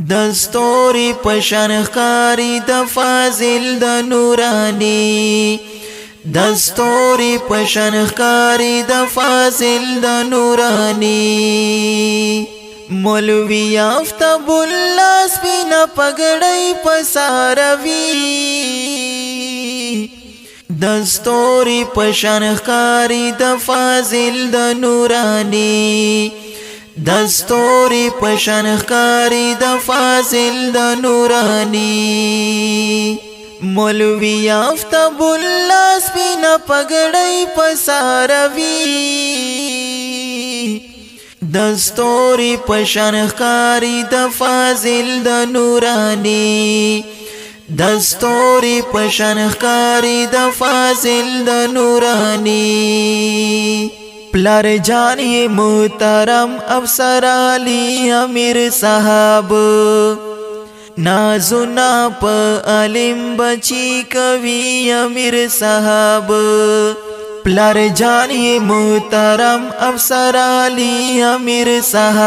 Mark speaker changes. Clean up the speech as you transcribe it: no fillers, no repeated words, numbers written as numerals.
Speaker 1: دستوري پشان خاري د فاضل د نوراني دستوري پشان خاري د فاضل د نوراني مولوی افتب الله سپینا پګړی پساروي دستوري پشان خاري د فاضل د نوراني دستوري پشان خاري د فاضل د نوراني مولوی افتب الله سپینا پګړی پساروي دستوري پشان خاري د فاضل د نوراني دستوري پشان خاري د فاضل د نوراني پلار جانی محترم افسر علی امیر صاحب نازونا په علم بچی کوي امیر صاحب پلار جانی محترم افسر علی امیر صاحب